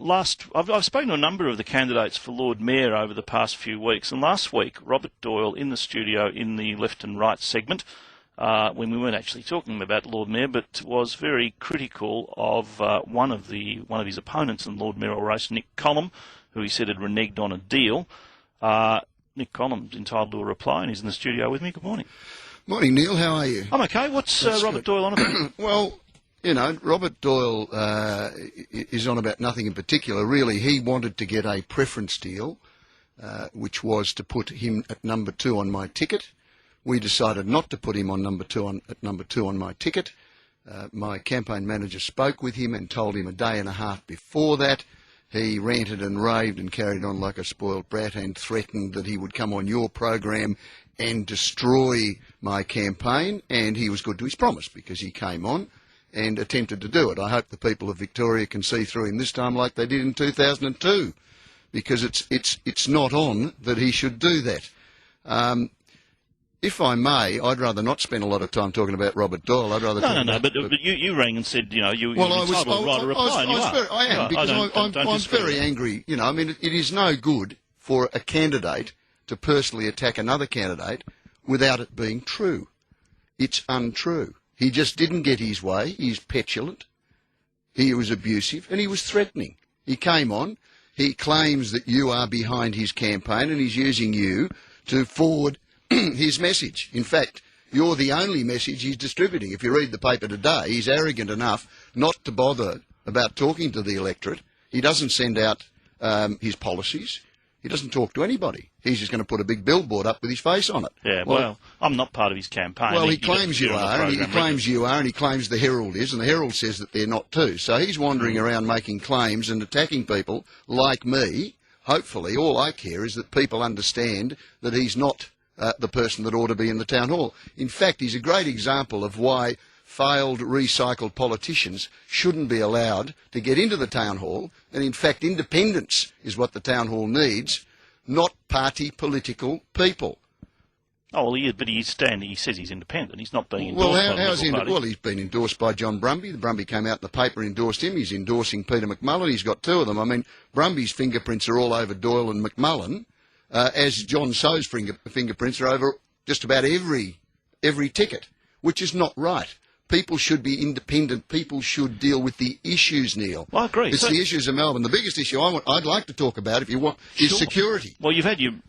I've spoken to a number of the candidates for Lord Mayor over the past few weeks, and last week Robert Doyle in the studio in the left and right segment, when we weren't actually talking about Lord Mayor, but was very critical of one of his opponents in the Lord Mayoral race, Nick Columb, who he said had reneged on a deal. Nick Collumb's entitled to a reply, and he's in the studio with me. Good morning. Morning, Neil. How are you? I'm okay. What's Robert Doyle on about? Well, you know, Robert Doyle is on about nothing in particular. Really, he wanted to get a preference deal, which was to put him at number 2 on my ticket. We decided not to put him on at number two on my ticket. My campaign manager spoke with him and told him a day and a half before that. He ranted and raved and carried on like a spoiled brat and threatened that he would come on your program and destroy my campaign, and he was good to his promise because he came on and attempted to do it. I hope the people of Victoria can see through him this time like they did in 2002, because it's not on that he should do that. If I may, I'd rather not spend a lot of time talking about Robert Doyle. I'd rather but you rang and said, you know, you were entitled to write a reply, and you are. I am, because I'm very angry. You know, I mean, it is no good for a candidate to personally attack another candidate without it being true. It's untrue. He just didn't get his way. He's petulant. He was abusive, and he was threatening. He came on. He claims that you are behind his campaign, and he's using you to forward his message. In fact, you're the only message he's distributing. If you read the paper today, he's arrogant enough not to bother about talking to the electorate. He doesn't send out his policies. He doesn't talk to anybody. He's just going to put a big billboard up with his face on it. Yeah, well, I'm not part of his campaign. Well, he claims you are, and he claims you are, and he claims the Herald is, and the Herald says that they're not too. So he's wandering around making claims and attacking people like me. Hopefully, all I care is that people understand that he's not the person that ought to be in the town hall. In fact, he's a great example of why failed recycled politicians shouldn't be allowed to get into the town hall, and in fact independence is what the town hall needs, not party political people. Oh, well, but he says he's independent. He's not being endorsed by the political party. Well, he's been endorsed by John Brumby. The Brumby came out in the paper and endorsed him. He's endorsing Peter McMullen. He's got 2 of them. I mean, Brumby's fingerprints are all over Doyle and McMullen, as John So's fingerprints are over just about every ticket, which is not right. People should be independent. People should deal with the issues, Neil. Well, I agree. It's the issues of Melbourne. The biggest issue I'd like to talk about, if you want, is security. Well,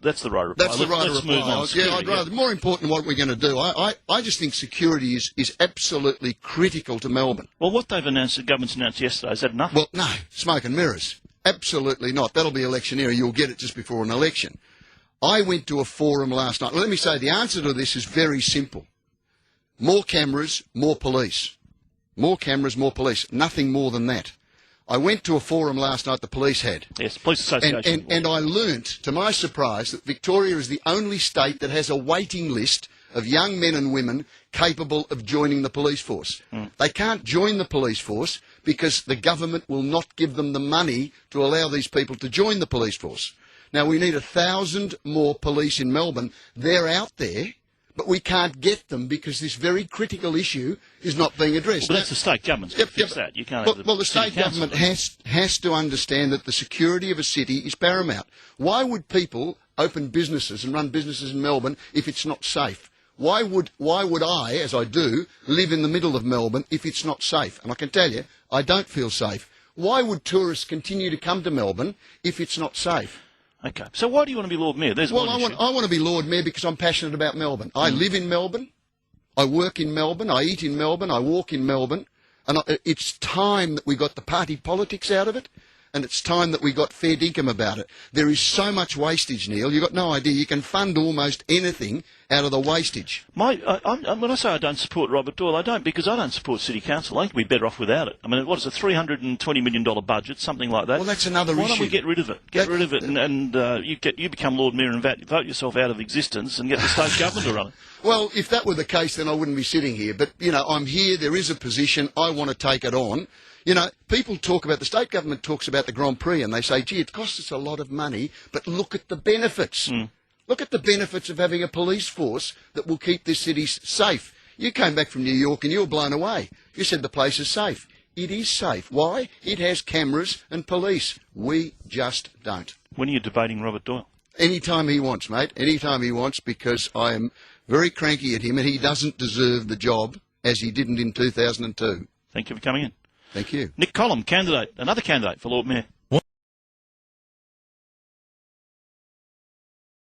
that's the right reply. That's the right reply. Move on. Yeah, I'd rather. More important than what we're going to do. I just think security is absolutely critical to Melbourne. Well, what they've announced, the government's announced yesterday, is that enough? Well, no, smoke and mirrors. Absolutely not. That'll be electioneering. You'll get it just before an election. I went to a forum last night. Let me say the answer to this is very simple. More cameras, more police. More cameras, more police. Nothing more than that. I went to a forum last night the police had. Yes, Police Association. And I learnt, to my surprise, that Victoria is the only state that has a waiting list of young men and women capable of joining the police force. They can't join the police force because the government will not give them the money to allow these people to join the police force. Now, we need 1,000 more police in Melbourne. They're out there, but we can't get them because this very critical issue is not being addressed. Well, that's the state government's got to fix that. You can't. Well, the state government has to understand that the security of a city is paramount. Why would people open businesses and run businesses in Melbourne if it's not safe? Why would I, as I do, live in the middle of Melbourne if it's not safe? And I can tell you, I don't feel safe. Why would tourists continue to come to Melbourne if it's not safe? Okay. So why do you want to be Lord Mayor? I want to be Lord Mayor because I'm passionate about Melbourne. I live in Melbourne. I work in Melbourne. I eat in Melbourne. I walk in Melbourne. And it's time that we got the party politics out of it, and it's time that we got fair dinkum about it. There is so much wastage, Neil. You've got no idea. You can fund almost anything out of the wastage. When I say I don't support Robert Doyle, I don't, because I don't support City Council. I think we'd be better off without it. I mean, what is it, $320 million budget, something like that? Well, that's another issue. Why don't we get rid of it? Get rid of it, and you become Lord Mayor and vote yourself out of existence and get the state government to run it. Well, if that were the case, then I wouldn't be sitting here. But, you know, I'm here. There is a position. I want to take it on. You know, people talk about, the state government talks about the Grand Prix and they say, gee, it costs us a lot of money, but look at the benefits. Look at the benefits of having a police force that will keep this city safe. You came back from New York and you were blown away. You said the place is safe. It is safe. Why? It has cameras and police. We just don't. When are you debating Robert Doyle? Anytime he wants, mate. Anytime he wants, because I am very cranky at him and he doesn't deserve the job as he didn't in 2002. Thank you for coming in. Thank you. Nick Columb, another candidate for Lord Mayor.